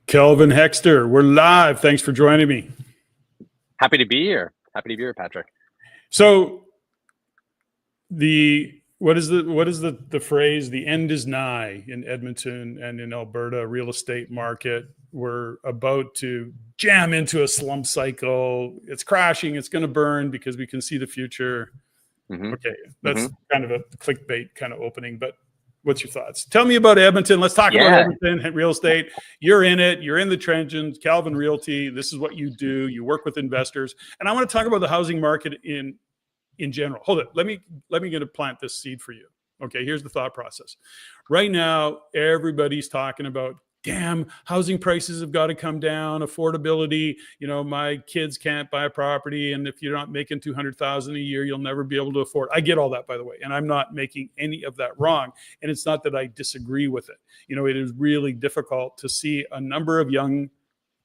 Calvin Hexter, we're live. Thanks for joining me. Happy to be here. Patrick. So what is the phrase? The end is nigh in Edmonton and in Alberta real estate market. We're about to jam into a slump cycle. It's crashing. It's going to burn because we can see the future. Mm-hmm. Okay, that's kind of a clickbait kind of opening, but what's your thoughts? Tell me about Edmonton. Let's talk about Edmonton real estate. You're in it. You're in the trenches. Calvin Realty. This is what you do. You work with investors. And I want to talk about the housing market in general. Hold it. Let me get to plant this seed for you. Okay, here's the thought process. Right now, everybody's talking about, damn, housing prices have got to come down, affordability. You know, my kids can't buy a property, and if you're not making $200,000 a year, you'll never be able to afford. I get all that, by the way, and I'm not making any of that wrong. And it's not that I disagree with it. You know, it is really difficult to see a number of young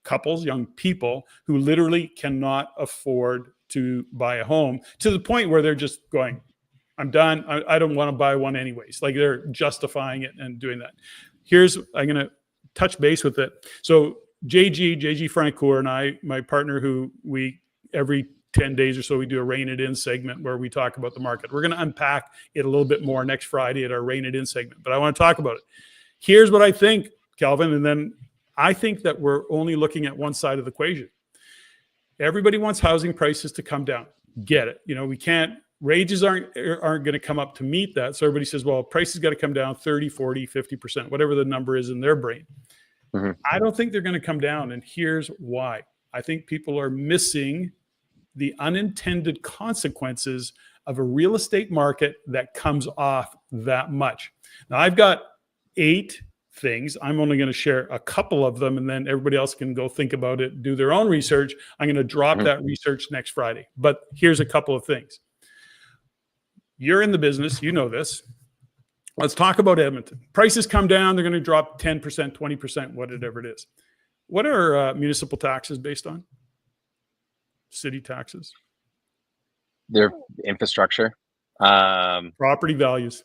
couples, young people who literally cannot afford to buy a home, to the point where they're just going, I'm done. I don't want to buy one anyways. Like, they're justifying it and doing that. I'm going to touch base with it. So JG Francoeur and I, my partner, who we every 10 days or so, we do a Rein It In segment where we talk about the market. We're going to unpack it a little bit more next Friday at our Rein It In segment, but I want to talk about it. Here's what I think, Calvin, and then I think that we're only looking at one side of the equation. Everybody wants housing prices to come down. Get it. You know, we can't, wages aren't going to come up to meet that. So everybody says, well, prices got to come down 30, 40, 50%, whatever the number is in their brain. Mm-hmm. I don't think they're going to come down. And here's why. I think people are missing the unintended consequences of a real estate market that comes off that much. Now, I've got 8 things. I'm only going to share a couple of them, and then everybody else can go think about it, do their own research. I'm going to drop that research next Friday. But here's a couple of things. You're in the business. You know this. Let's talk about Edmonton. Prices come down. They're going to drop 10%, 20%, whatever it is. What are municipal taxes based on? City taxes? Their infrastructure. Property values.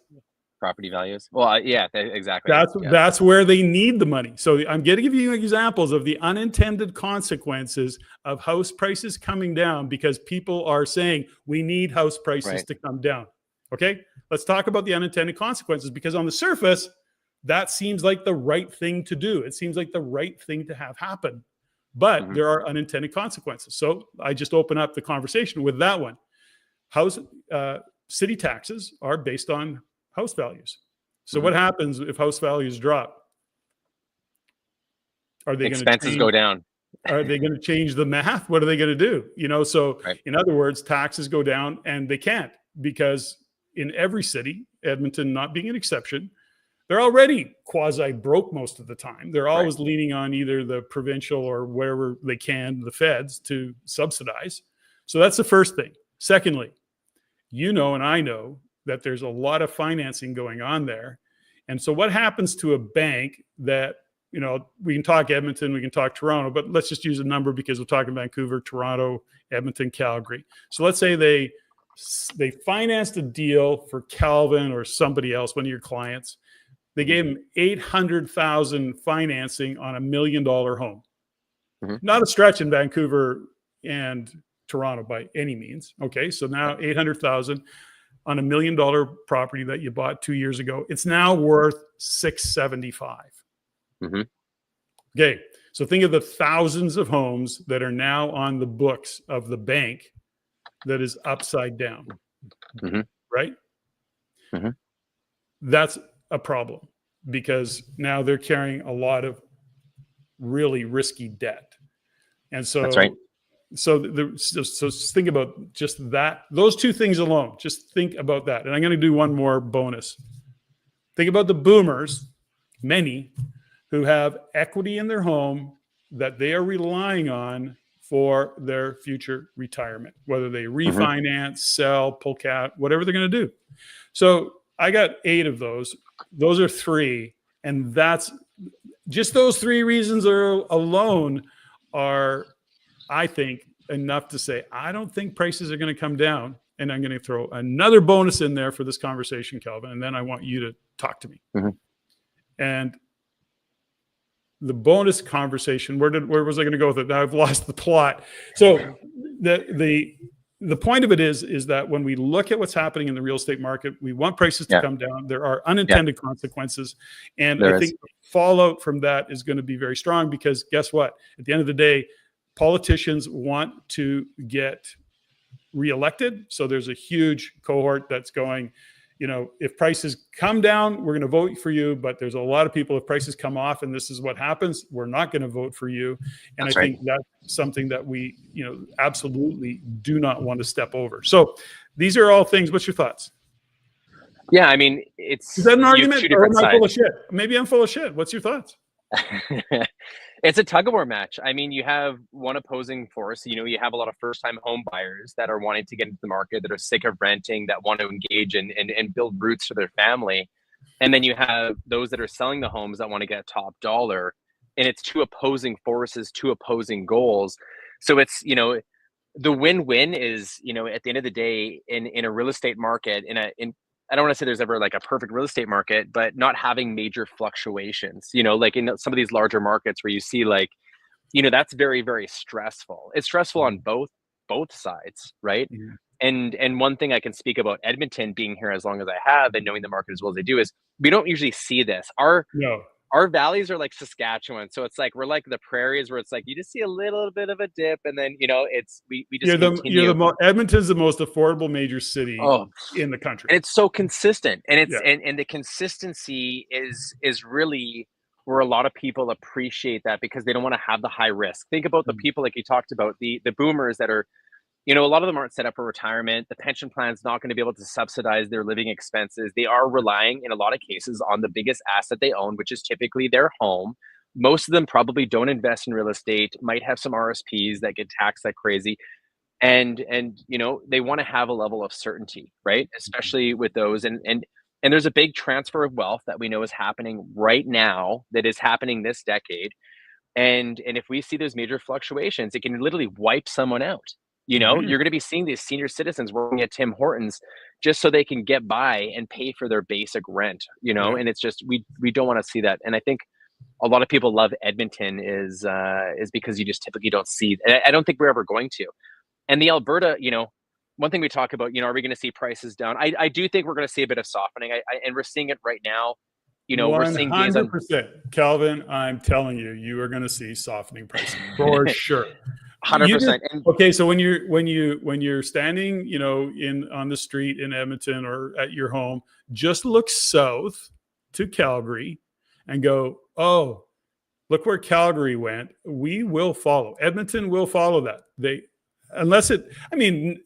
Well, yeah, exactly. That's where they need the money. So I'm going to give you examples of the unintended consequences of house prices coming down because people are saying we need house prices to come down. Okay, let's talk about the unintended consequences, because on the surface, that seems like the right thing to do. It seems like the right thing to have happen, but there are unintended consequences. So I just open up the conversation with that one. City taxes are based on house values. So what happens if house values drop? Are they expenses go down? Are they going to change the math? What are they going to do? You know, so in other words, taxes go down, and they can't, because in every city, Edmonton not being an exception, they're already quasi broke most of the time. They're always leaning on either the provincial or wherever they can, the feds, to subsidize. So that's the first thing. Secondly, you know, and I know that there's a lot of financing going on there. And so what happens to a bank that, you know, we can talk Edmonton, we can talk Toronto, but let's just use a number because we're talking Vancouver, Toronto, Edmonton, Calgary. So let's say they financed a deal for Calvin or somebody else, one of your clients. They gave him $800,000 financing on $1 million home. Not a stretch in Vancouver and Toronto by any means. Okay, so now $800,000 on $1 million property that you bought 2 years ago. It's now worth $675. Okay, so think of the thousands of homes that are now on the books of the bank that is upside down, right? That's a problem, because now they're carrying a lot of really risky debt. And so that's right. So think about just that, those 2 things alone. Just think about that. And I'm going to do one more bonus. Think about the boomers, many, who have equity in their home that they are relying on for their future retirement, whether they refinance, sell, pull cap, whatever they're going to do. So I got 8 of those. Those are 3. And that's just those 3 reasons alone are, I think, enough to say, I don't think prices are going to come down. And I'm going to throw another bonus in there for this conversation, Calvin, and then I want you to talk to me. And the bonus conversation, where was I going to go with it? Now I've lost the plot. So the point of it is that when we look at what's happening in the real estate market, we want prices to come down. There are unintended consequences. And I think the fallout from that is going to be very strong, because guess what? At the end of the day, politicians want to get reelected. So there's a huge cohort that's going, if prices come down, we're going to vote for you. But there's a lot of people, if prices come off and this is what happens, we're not going to vote for you. And I think that's something that we, absolutely do not want to step over. So these are all things. What's your thoughts? Yeah, I mean, is that an argument, or am I full of shit? Maybe I'm full of shit. What's your thoughts? It's a tug of war match. I mean, you have one opposing force. You have a lot of first-time home buyers that are wanting to get into the market, that are sick of renting, that want to engage and build roots for their family. And then you have those that are selling the homes that want to get top dollar. And it's two opposing forces, two opposing goals. So it's, the win-win is, at the end of the day, in a real estate market, I don't want to say there's ever like a perfect real estate market, but not having major fluctuations, like in some of these larger markets where you see that's very, very stressful. It's stressful on both sides, right? Mm-hmm. And one thing I can speak about Edmonton, being here as long as I have and knowing the market as well as I do, is we don't usually see this. Our valleys are like Saskatchewan. So it's like, we're like the prairies where it's like, you just see a little bit of a dip, and then, we just continue. Edmonton's the most affordable major city in the country. And it's so consistent. And it's, and the consistency is really where a lot of people appreciate that, because they don't want to have the high risk. Think about the people, like you talked about, the boomers that are, a lot of them aren't set up for retirement. The pension plan's not going to be able to subsidize their living expenses. They are relying, in a lot of cases, on the biggest asset they own, which is typically their home. Most of them probably don't invest in real estate, might have some RSPs that get taxed like crazy. And they want to have a level of certainty, right? Especially with those. And there's a big transfer of wealth that we know is happening right now, that is happening this decade. And if we see those major fluctuations, it can literally wipe someone out. You're going to be seeing these senior citizens working at Tim Hortons just so they can get by and pay for their basic rent, and it's just, we don't want to see that. And I think a lot of people love Edmonton is because you just typically don't see, I don't think we're ever going to. And the Alberta, one thing we talk about, are we going to see prices down? I do think we're going to see a bit of softening, and we're seeing it right now. We're seeing 100%. Calvin, I'm telling you, you are going to see softening pricing for sure. 100%. Okay, so when you're standing, on the street in Edmonton or at your home, just look south to Calgary and go, oh, look where Calgary went. We will follow. Edmonton will follow that.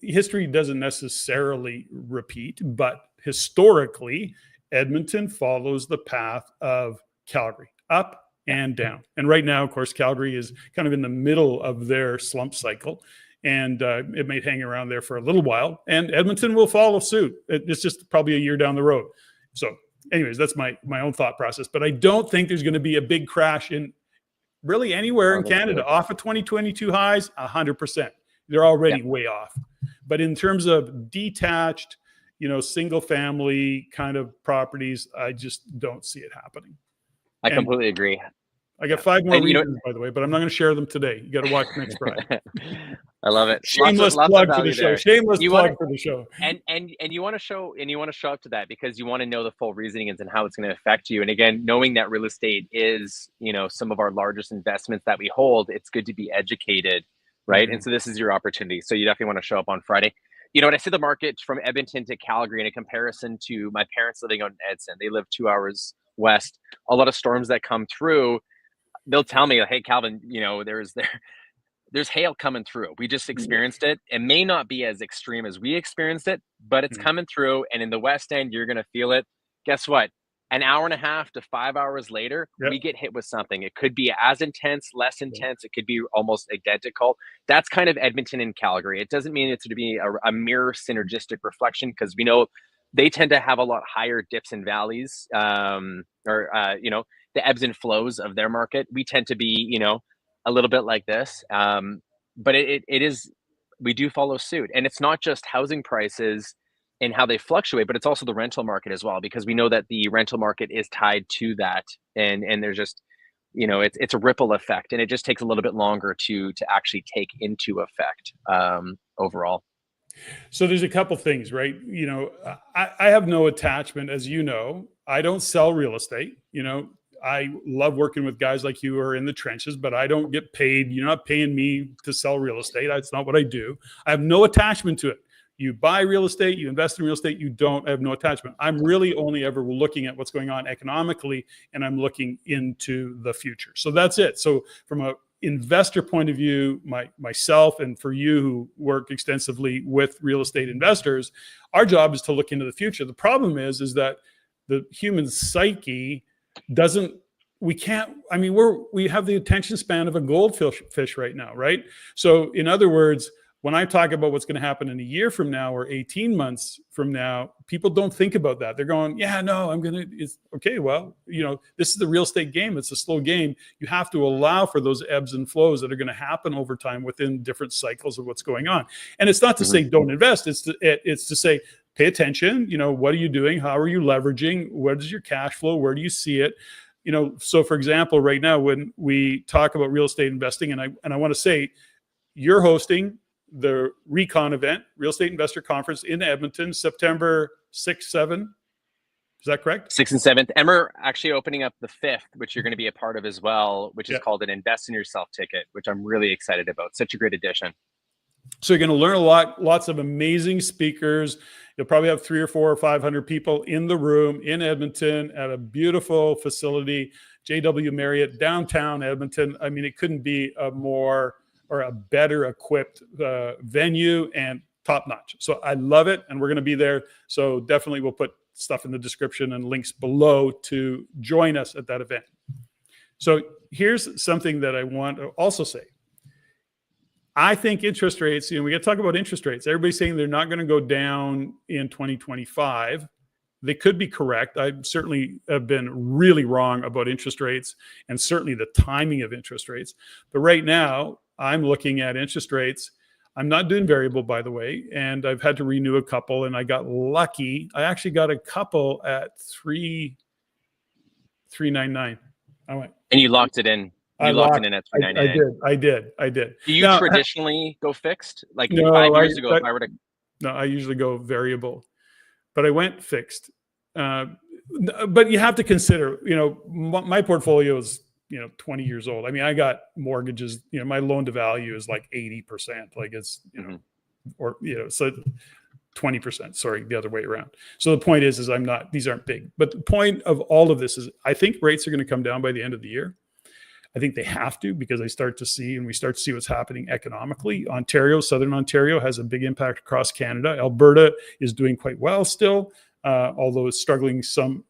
History doesn't necessarily repeat, but historically, Edmonton follows the path of Calgary, up and down. And right now, of course, Calgary is kind of in the middle of their slump cycle, and it may hang around there for a little while, and Edmonton will follow suit. It's just probably a year down the road. So anyways, that's my own thought process, but I don't think there's going to be a big crash in really anywhere in Canada off of 2022 highs. 100%. They're already way off. But in terms of detached, single family kind of properties, I just don't see it happening. I completely agree. I got 5 more reasons, by the way, but I'm not going to share them today. You got to watch next Friday. I love it. Shameless plug for the show. Shameless plug for the show. And you want to show up to that, because you want to know the full reasonings and how it's going to affect you. And again, knowing that real estate is, some of our largest investments that we hold, it's good to be educated, right? Mm-hmm. And so this is your opportunity. So you definitely want to show up on Friday. When I see the market from Edmonton to Calgary in a comparison to my parents living on Edson, they live 2 hours west, a lot of storms that come through, they'll tell me, hey, Calvin, there's hail coming through. We just experienced it. It may not be as extreme as we experienced it, but it's coming through. And in the West End, you're going to feel it. Guess what? An hour and a half to 5 hours later, we get hit with something. It could be as intense, less intense. It could be almost identical. That's kind of Edmonton and Calgary. It doesn't mean it's to be a mirror synergistic reflection, because we know they tend to have a lot higher dips and valleys, the ebbs and flows of their market. We tend to be, a little bit like this. But it is, we do follow suit. And it's not just housing prices and how they fluctuate, but it's also the rental market as well, because we know that the rental market is tied to that. And there's just, it's a ripple effect, and it just takes a little bit longer to actually take into effect overall. So there's a couple things, right? I have no attachment, as you know. I don't sell real estate. I love working with guys like you who are in the trenches, but I don't get paid. You're not paying me to sell real estate. That's not what I do. I have no attachment to it. You buy real estate, you invest in real estate, you don't. I have no attachment. I'm really only ever looking at what's going on economically, and I'm looking into the future. So that's it. So from a investor point of view, myself, and for you who work extensively with real estate investors, our job is to look into the future. The problem is that the human psyche doesn't, we can't, I mean, we have the attention span of a goldfish right now, right? So in other words, when I talk about what's going to happen in a year from now or 18 months from now, people don't think about that. They're going, yeah, no, it's okay. Well, this is the real estate game. It's a slow game. You have to allow for those ebbs and flows that are going to happen over time within different cycles of what's going on. And it's not to say don't invest. It's to say, pay attention. What are you doing? How are you leveraging? What is your cash flow? Where do you see it? So for example, right now, when we talk about real estate investing, and I want to say, you're hosting the REIcon event, Real Estate Investor Conference in Edmonton, September 6th, 7th. Is that correct? 6th and 7th. And we're actually opening up the 5th, which you're going to be a part of as well, which is called an Invest in Yourself ticket, which I'm really excited about. Such a great addition. So you're going to learn a lot, lots of amazing speakers. You'll probably have 300 or 400 or 500 people in the room in Edmonton at a beautiful facility, JW Marriott, downtown Edmonton. I mean, it couldn't be a more or a better equipped venue and top notch. So I love it. And we're going to be there. So definitely we'll put stuff in the description and links below to join us at that event. So here's something that I want to also say. I think interest rates, we got to talk about interest rates. Everybody's saying they're not going to go down in 2025. They could be correct. I certainly have been really wrong about interest rates and certainly the timing of interest rates. But right now, I'm looking at interest rates. I'm not doing variable, by the way, and I've had to renew a couple, and I got lucky. I actually got a couple at 3.99. I went. And you locked it in. You locked it in at 3.99. I did. Do you traditionally go fixed? Like 5 years ago, if I were to. No, I usually go variable, but I went fixed. But you have to consider, my portfolio is 20 years old. I mean, I got mortgages, my loan to value is like 80%, like it's, so 20%, sorry, the other way around. So the point is these aren't big, but the point of all of this is I think rates are going to come down by the end of the year. I think they have to, because we start to see what's happening economically. Southern Ontario has a big impact across Canada. Alberta is doing quite well still, although it's struggling some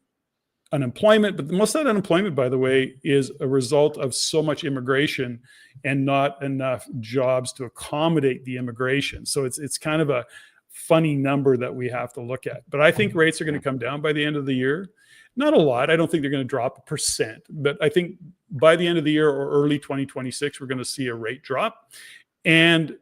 unemployment, but most of that unemployment, by the way, is a result of so much immigration and not enough jobs to accommodate the immigration. So it's kind of a funny number that we have to look at. But I think rates are going to come down by the end of the year. Not a lot. I don't think they're going to drop 1%, but I think by the end of the year or early 2026, we're going to see a rate drop. And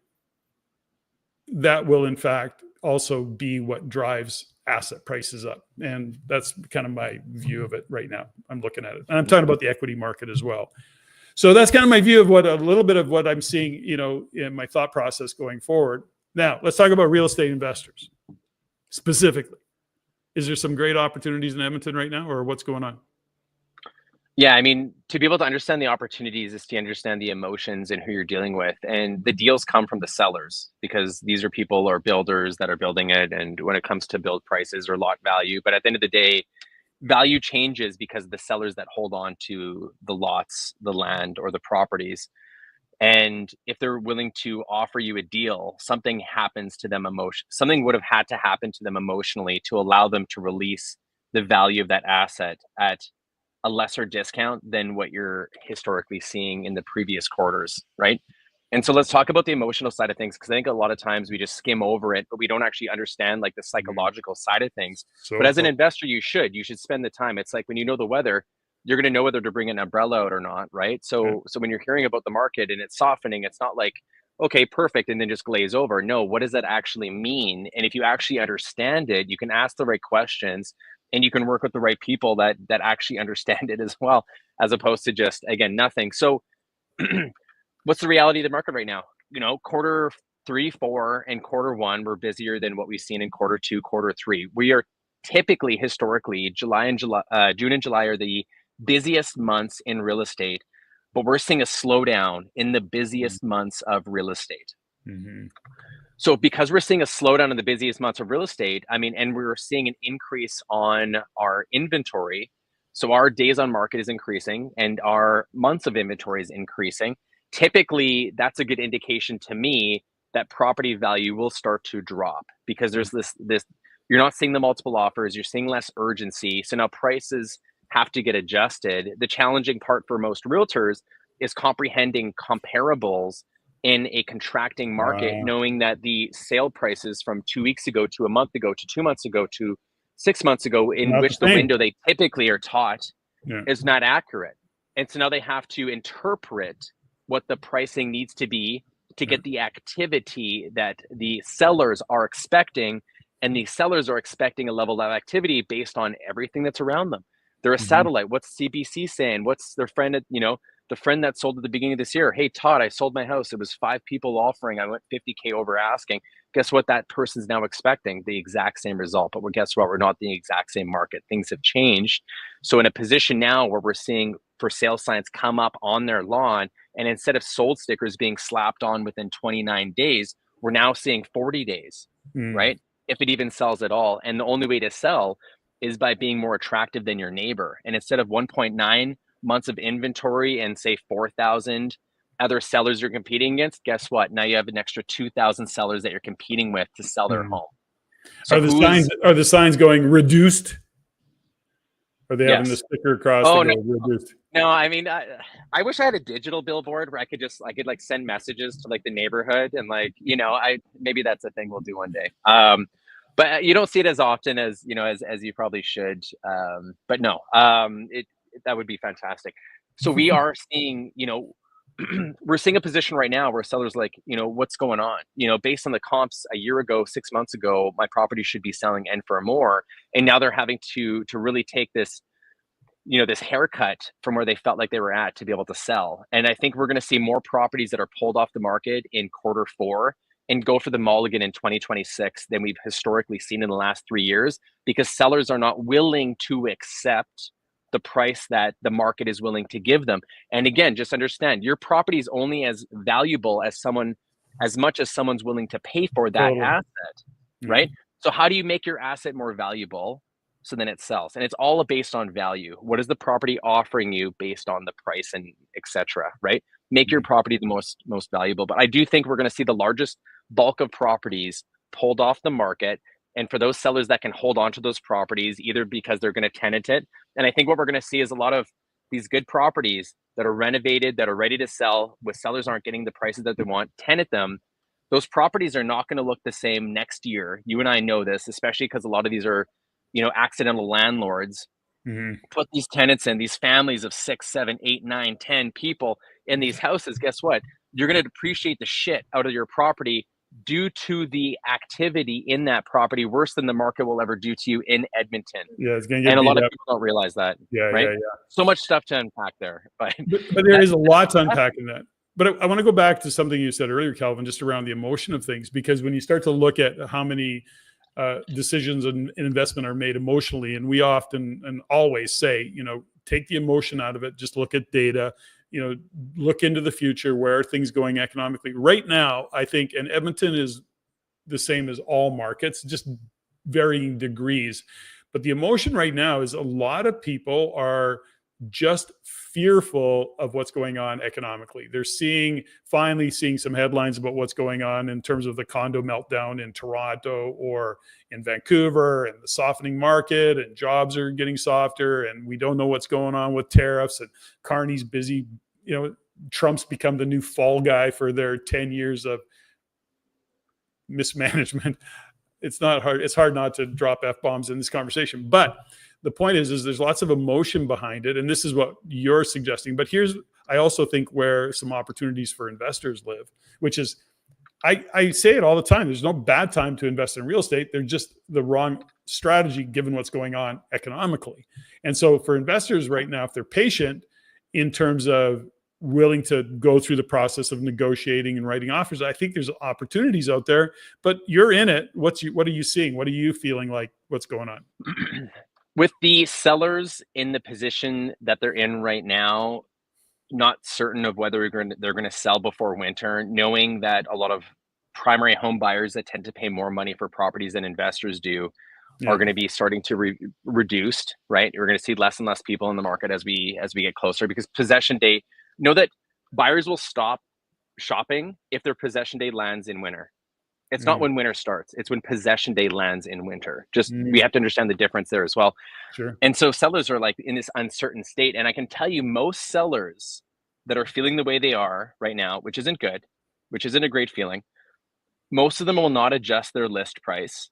that will, in fact, also be what drives asset prices up. And that's kind of my view of it right now. I'm looking at it. And I'm talking about the equity market as well. So that's kind of my view of a little bit of what I'm seeing, in my thought process going forward. Now, let's talk about real estate investors specifically. Is there some great opportunities in Edmonton right now, or what's going on? Yeah, I mean, to be able to understand the opportunities is to understand the emotions and who you're dealing with. And the deals come from the sellers, because these are people or builders that are building it. And when it comes to build prices or lot value, but at the end of the day, value changes because of the sellers that hold on to the lots, the land, or the properties. And if they're willing to offer you a deal, something happens to them something would have had to happen to them emotionally to allow them to release the value of that asset at a lesser discount than what you're historically seeing in the previous quarters, right? And so let's talk about the emotional side of things, because I think a lot of times we just skim over it, but we don't actually understand like the psychological side of things. But as an investor, you should spend the time. It's like when you know the weather, you're going to know whether to bring an umbrella out or not, right? So when you're hearing about the market and it's softening, it's not like, okay, perfect, and then just glaze over. No, what does that actually mean? And if you actually understand it, you can ask the right questions and you can work with the right people that actually understand it as well, as opposed to just, again, nothing. So what's the reality of the market right now? Quarter 3, 4, and quarter 1 were busier than what we've seen in quarter 2, quarter 3. We are typically, historically, June and July are the busiest months in real estate, but we're seeing a slowdown in the busiest months of real estate. Mm-hmm. So because we're seeing a slowdown in the busiest months of real estate, and we're seeing an increase on our inventory. So our days on market is increasing and our months of inventory is increasing. Typically, that's a good indication to me that property value will start to drop, because there's this you're not seeing the multiple offers, you're seeing less urgency. So now prices have to get adjusted. The challenging part for most realtors is comprehending comparables in a contracting market, knowing that the sale prices from 2 weeks ago to a month ago to 2 months ago to 6 months ago, in Not which the the same. window they typically are taught is not accurate. And so now they have to interpret what the pricing needs to be to get the activity that the sellers are expecting. And the sellers are expecting a level of activity based on everything that's around them. They're a satellite. What's CBC saying? What's their friend at, the friend that sold at the beginning of this year? Hey, Todd, I sold my house. It was 5 people offering. I went 50K over asking. Guess what? That person's now expecting the exact same result. But guess what? We're not the exact same market. Things have changed. So in a position now where we're seeing for sale signs come up on their lawn, and instead of sold stickers being slapped on within 29 days, we're now seeing 40 days, right? If it even sells at all. And the only way to sell is by being more attractive than your neighbor. And instead of 1.9 months of inventory and say 4,000 other sellers you're competing against, guess what? Now you have an extra 2,000 sellers that you're competing with to sell their home. So are the signs going reduced? Are they having the sticker across reduced? No, I wish I had a digital billboard where I could like send messages to like the neighborhood and maybe that's a thing we'll do one day. But you don't see it as often as as you probably should. But no, that would be fantastic. So we are seeing, we're seeing a position right now where sellers what's going on? Based on the comps a year ago, 6 months ago, my property should be selling and for more. And now they're having to really take this, this haircut from where they felt like they were at to be able to sell. And I think we're going to see more properties that are pulled off the market in quarter 4 and go for the mulligan in 2026 than we've historically seen in the last 3 years, because sellers are not willing to accept the price that the market is willing to give them. And again, just understand, your property is only as valuable as much as someone's willing to pay for that asset, right? So how do you make your asset more valuable so then it sells? And it's all based on value. What is the property offering you based on the price and etc., right? Make your property the most valuable. But I do think we're going to see the largest bulk of properties pulled off the market. And for those sellers that can hold on to those properties, either because they're going to tenant it. And I think what we're going to see is a lot of these good properties that are renovated, that are ready to sell, with sellers aren't getting the prices that they want, tenant them. Those properties are not going to look the same next year. You and I know this, especially because a lot of these are, accidental landlords. Put these tenants in, these families of 6, 7, 8, 9, 10 people in these houses. Guess what? You're going to depreciate the shit out of your property due to the activity in that property, worse than the market will ever do to you in Edmonton. Yeah, it's going to get and a lot of people don't realize that. Yeah. So much stuff to unpack there, but there is a lot to unpack in that. But I want to go back to something you said earlier, Calvin, just around the emotion of things, because when you start to look at how many decisions and investment are made emotionally, and we often and always say, take the emotion out of it, just look at data, look into the future. Where are things going economically right now? I think, and Edmonton is the same as all markets, just varying degrees. But the emotion right now is a lot of people are just fearful of what's going on economically. They're finally seeing some headlines about what's going on in terms of the condo meltdown in Toronto or in Vancouver, and the softening market, and jobs are getting softer, and we don't know what's going on with tariffs, and Carney's busy. Trump's become the new fall guy for their 10 years of mismanagement. It's hard not to drop F-bombs in this conversation, but the point is there's lots of emotion behind it, and this is what you're suggesting. But I also think where some opportunities for investors live, which is I say it all the time. There's no bad time to invest in real estate. They're just the wrong strategy given what's going on economically. And so for investors right now, if they're patient in terms of willing to go through the process of negotiating and writing offers, I think there's opportunities out there, but you're in it. What are you seeing? What are you feeling like? What's going on? With the sellers in the position that they're in right now, not certain of whether they're going to sell before winter, knowing that a lot of primary home buyers that tend to pay more money for properties than investors do are going to be starting to reduced, right? We're going to see less and less people in the market as we get closer, because possession day, know that buyers will stop shopping if their possession day lands in winter. It's not when winter starts, it's when possession day lands in winter. Just we have to understand the difference there as well. Sure. And so sellers are like in this uncertain state. And I can tell you, most sellers that are feeling the way they are right now, which isn't good, which isn't a great feeling, most of them will not adjust their list price,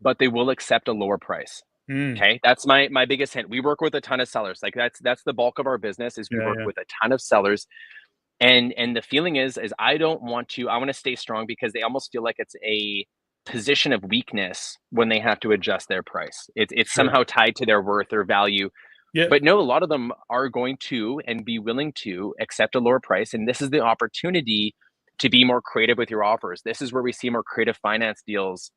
but they will accept a lower price. Okay, that's my biggest hint. We work with a ton of sellers. Like that's the bulk of our business, is we work with a ton of sellers. And the feeling is I want to stay strong, because they almost feel like it's a position of weakness when they have to adjust their price. It's somehow tied to their worth or value. Yeah. But no, a lot of them are going to and be willing to accept a lower price. And this is the opportunity to be more creative with your offers. This is where we see more creative finance deals,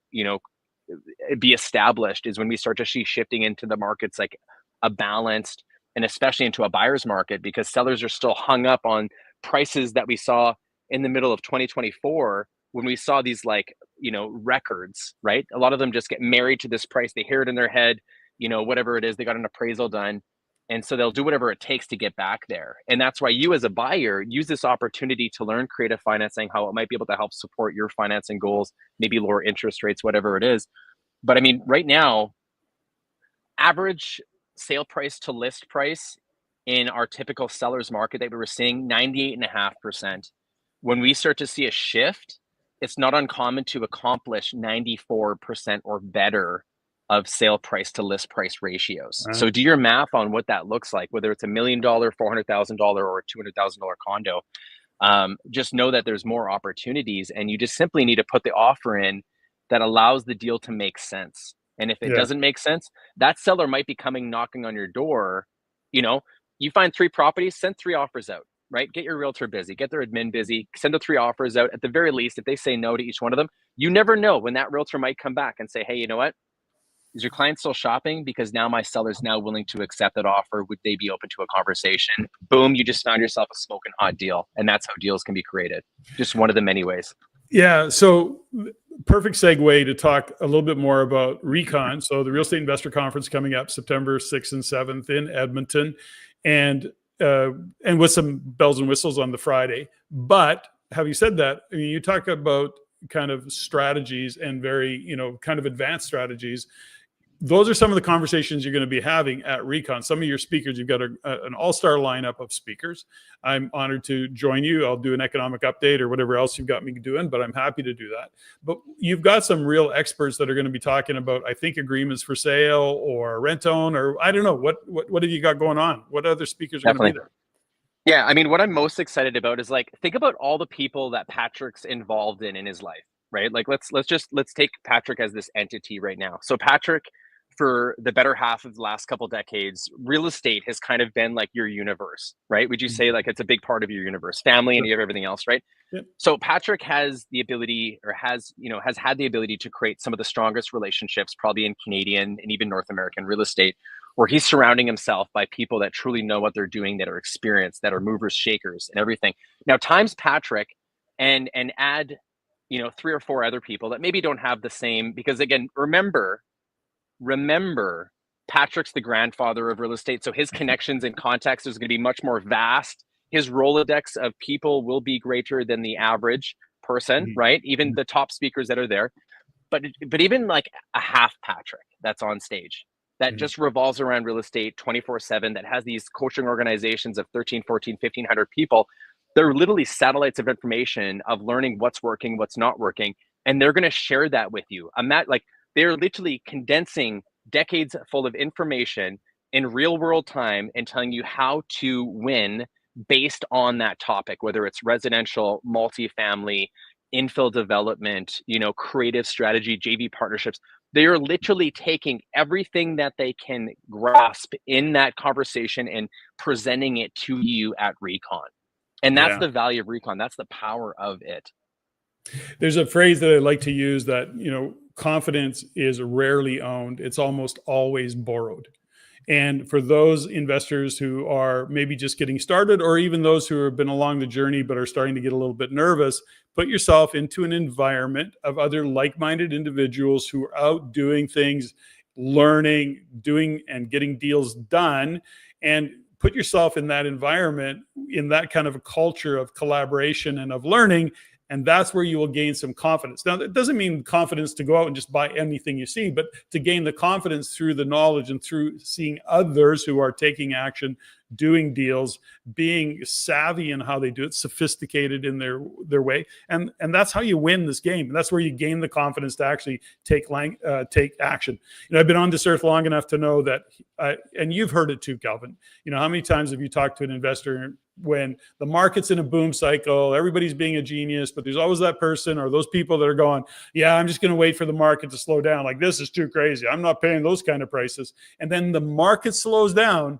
be established, is when we start to see shifting into the markets like a balanced, and especially into a buyer's market, because sellers are still hung up on prices that we saw in the middle of 2024, when we saw these records, right? A lot of them just get married to this price. They hear it in their head, whatever it is, they got an appraisal done. And so they'll do whatever it takes to get back there. And that's why you as a buyer use this opportunity to learn creative financing, how it might be able to help support your financing goals, maybe lower interest rates, whatever it is. But I mean, right now, average sale price to list price in our typical seller's market that we were seeing, 98.5%. When we start to see a shift, it's not uncommon to accomplish 94% or better of sale price to list price ratios. So do your math on what that looks like, whether it's $1 million, $400,000, or a $200,000 condo. Just know that there's more opportunities, and you just simply need to put the offer in that allows the deal to make sense. And if it doesn't make sense, that seller might be knocking on your door. You find 3 properties, send 3 offers out, right? Get your realtor busy, get their admin busy, send the 3 offers out. At the very least, if they say no to each one of them, you never know when that realtor might come back and say, hey, you know what? Is your client still shopping? Because now my seller's now willing to accept that offer. Would they be open to a conversation? Boom, you just found yourself a smoking hot deal. And that's how deals can be created. Just one of the many ways. Yeah. So perfect segue to talk a little bit more about REIcon. So the Real Estate Investor Conference coming up September 6th and 7th in Edmonton, and with some bells and whistles on the Friday. But having said that, I mean, you talk about kind of strategies and very, kind of advanced strategies. Those are some of the conversations you're going to be having at REIcon. Some of your speakers, you've got an all-star lineup of speakers. I'm honored to join you. I'll do an economic update or whatever else you've got me doing, but I'm happy to do that. But you've got some real experts that are going to be talking about, I think, agreements for sale or rent-own, or I don't know. What have you got going on? What other speakers are going to be there? Yeah, I mean, what I'm most excited about is think about all the people that Patrick's involved in his life, right? Like let's take Patrick as this entity right now. So Patrick, for the better half of the last couple of decades, real estate has kind of been like your universe, right? Would you say it's a big part of your universe, family, and you have everything else, right? Yep. So Patrick has the ability, or has had the ability to create some of the strongest relationships probably in Canadian and even North American real estate, where he's surrounding himself by people that truly know what they're doing, that are experienced, that are movers, shakers, and everything. Now times Patrick and add, 3 or 4 other people that maybe don't have the same, because again, remember, Patrick's the grandfather of real estate. So his connections and contacts is going to be much more vast. His Rolodex of people will be greater than the average person, right? Even the top speakers that are there. But even like a half Patrick that's on stage, that just revolves around real estate 24/7, that has these coaching organizations of 13, 14, 1,500 people. They're literally satellites of information of learning what's working, what's not working. And they're going to share that with you. They're literally condensing decades full of information in real world time and telling you how to win based on that topic, whether it's residential, multifamily, infill development, creative strategy, JV partnerships. They are literally taking everything that they can grasp in that conversation and presenting it to you at REIcon. And that's the value of REIcon. That's the power of it. There's a phrase that I like to use that, confidence is rarely owned. It's almost always borrowed. And for those investors who are maybe just getting started, or even those who have been along the journey but are starting to get a little bit nervous, put yourself into an environment of other like-minded individuals who are out doing things, learning, doing and getting deals done, and put yourself in that environment, in that kind of a culture of collaboration and of learning. And that's where you will gain some confidence. Now, that doesn't mean confidence to go out and just buy anything you see, but to gain the confidence through the knowledge and through seeing others who are taking action, doing deals, being savvy in how they do it, sophisticated in their way. And that's how you win this game. And that's where you gain the confidence to actually take action. I've been on this earth long enough to know that, and you've heard it too, Calvin, how many times have you talked to an investor when the market's in a boom cycle, everybody's being a genius, but there's always that person or those people that are going, yeah, I'm just going to wait for the market to slow down. Like, this is too crazy. I'm not paying those kind of prices. And then the market slows down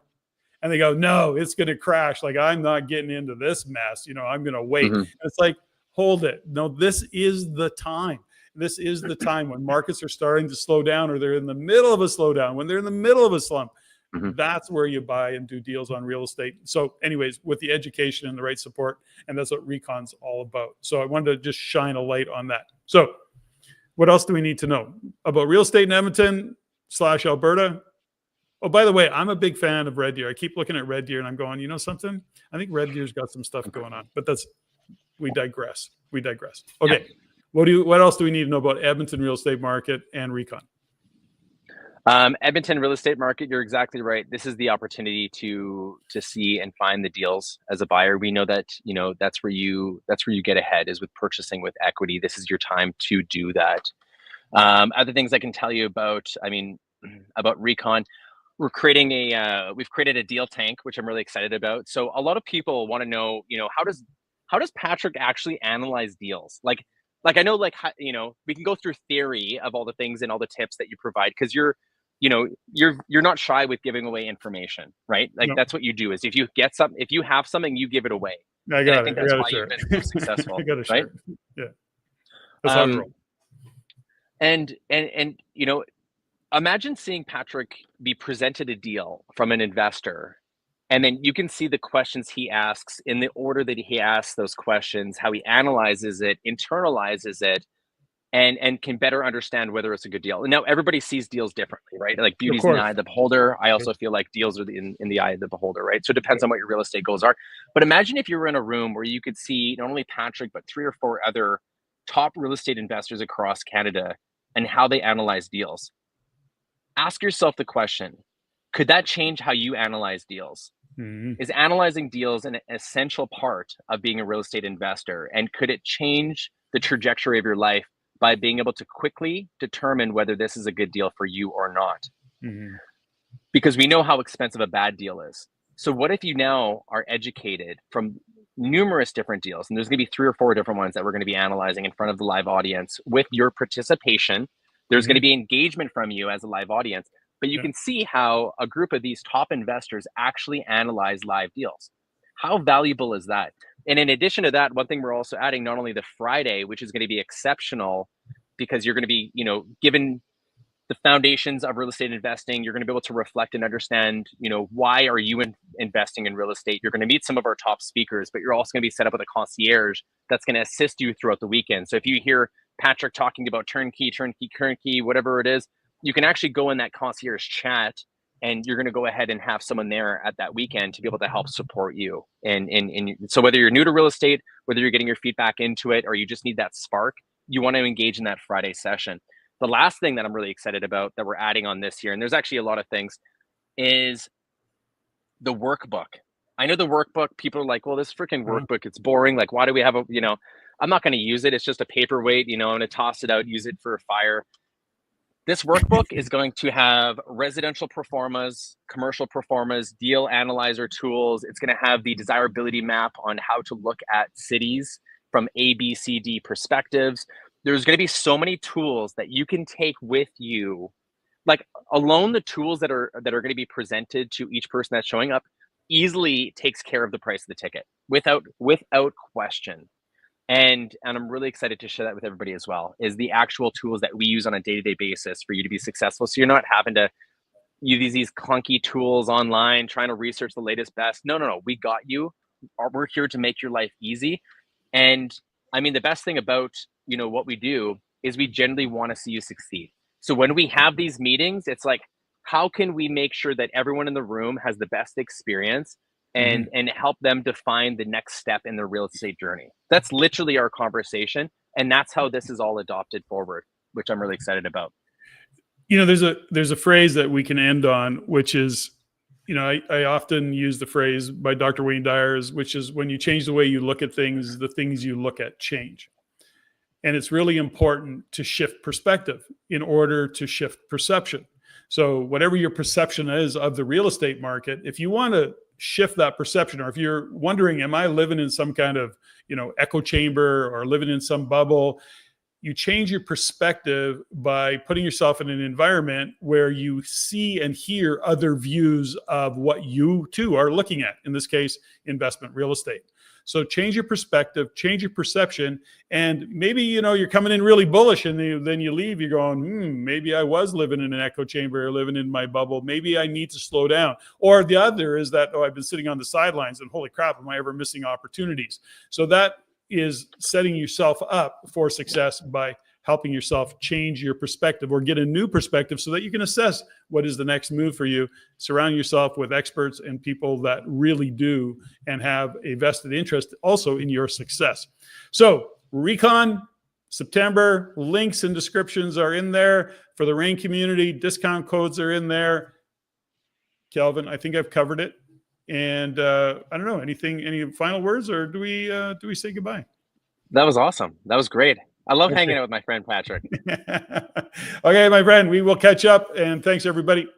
and they go, no, it's going to crash. Like, I'm not getting into this mess. I'm going to wait. Mm-hmm. It's like, hold it. No, this is the time. This is the time when markets are starting to slow down, or they're in the middle of a slowdown, when they're in the middle of a slump. Mm-hmm. That's where you buy and do deals on real estate. So anyways, with the education and the right support, and that's what REIcon's all about. So I wanted to just shine a light on that. So what else do we need to know about real estate in Edmonton / Alberta? Oh, by the way, I'm a big fan of Red Deer. I keep looking at Red Deer and I'm going, something? I think Red Deer's got some stuff going on, but we digress. Okay. Yeah. What else do we need to know about Edmonton real estate market and REIcon? Edmonton real estate market, you're exactly right. This is the opportunity to see and find the deals as a buyer. We know that, that's where you get ahead, is with purchasing with equity. This is your time to do that. Other things I can tell you about REIcon, we've created a deal tank, which I'm really excited about. So a lot of people want to know, how does Patrick actually analyze deals? Like I know, we can go through theory of all the things and all the tips that you provide, because you're not shy with giving away information, right? Like, no. That's what you do, is if you have something, you give it away. I think that's why you've been so successful. I gotta right? Share. Yeah. That's how I roll. And imagine seeing Patrick be presented a deal from an investor, and then you can see the questions he asks in the order that he asks those questions, how he analyzes it, internalizes it, and can better understand whether it's a good deal. And now everybody sees deals differently, right? Like, beauty's in the eye of the beholder. I also feel like deals are in the eye of the beholder, right? So it depends on what your real estate goals are. But imagine if you were in a room where you could see not only Patrick, but 3 or 4 other top real estate investors across Canada and how they analyze deals. Ask yourself the question, could that change how you analyze deals? Mm-hmm. Is analyzing deals an essential part of being a real estate investor? And could it change the trajectory of your life by being able to quickly determine whether this is a good deal for you or not? Mm-hmm. Because we know how expensive a bad deal is. So what if you now are educated from numerous different deals, and there's going to be 3 or 4 different ones that we're going to be analyzing in front of the live audience with your participation. There's going to be engagement from you as a live audience, but you can see how a group of these top investors actually analyze live deals. How valuable is that? And in addition to that, one thing we're also adding, not only the Friday, which is going to be exceptional because you're going to be, given the foundations of real estate investing, you're going to be able to reflect and understand, why are you investing in real estate? You're going to meet some of our top speakers, but you're also going to be set up with a concierge that's going to assist you throughout the weekend. So if you hear Patrick talking about turnkey, whatever it is, you can actually go in that concierge chat, and you're going to go ahead and have someone there at that weekend to be able to help support you. And so whether you're new to real estate, whether you're getting your feet back into it, or you just need that spark, you want to engage in that Friday session. The last thing that I'm really excited about that we're adding on this year, and there's actually a lot of things, is the workbook. I know the workbook, people are like, well, this freaking workbook, it's boring. Like, why do we have I'm not going to use it. It's just a paperweight, I'm going to toss it out, use it for a fire. This workbook is going to have residential performas, commercial performas, deal analyzer tools. It's going to have the desirability map on how to look at cities from A, B, C, D perspectives. There's going to be so many tools that you can take with you. Like alone, the tools that are going to be presented to each person that's showing up easily takes care of the price of the ticket without question. And I'm really excited to share that with everybody as well, is the actual tools that we use on a day-to-day basis for you to be successful. So you're not having to use these clunky tools online, trying to research the latest best. No. We got you. We're here to make your life easy. And I mean, the best thing about, what we do is we generally want to see you succeed. So when we have these meetings, it's like, how can we make sure that everyone in the room has the best experience and help them define the next step in their real estate journey? That's literally our conversation. And that's how this is all adopted forward, which I'm really excited about. There's a phrase that we can end on, which is, I often use the phrase by Dr. Wayne Dyer, which is when you change the way you look at things, the things you look at change. And it's really important to shift perspective in order to shift perception. So whatever your perception is of the real estate market, if you want to shift that perception, or if you're wondering, am I living in some kind of, echo chamber or living in some bubble, you change your perspective by putting yourself in an environment where you see and hear other views of what you too are looking at, in this case, investment real estate. So change your perspective, change your perception, and maybe, you're coming in really bullish and then you leave, you're going, maybe I was living in an echo chamber or living in my bubble. Maybe I need to slow down. Or the other is that, I've been sitting on the sidelines and holy crap, am I ever missing opportunities? So that is setting yourself up for success by helping yourself change your perspective or get a new perspective so that you can assess what is the next move for you. Surround yourself with experts and people that really do and have a vested interest also in your success. So REIcon, September, links and descriptions are in there for the REIN community. Discount codes are in there. Calvin, I think I've covered it. And I don't know, any final words, or do we say goodbye? That was awesome. That was great. I love hanging out with my friend Patrick. Okay, my friend, we will catch up, and thanks everybody.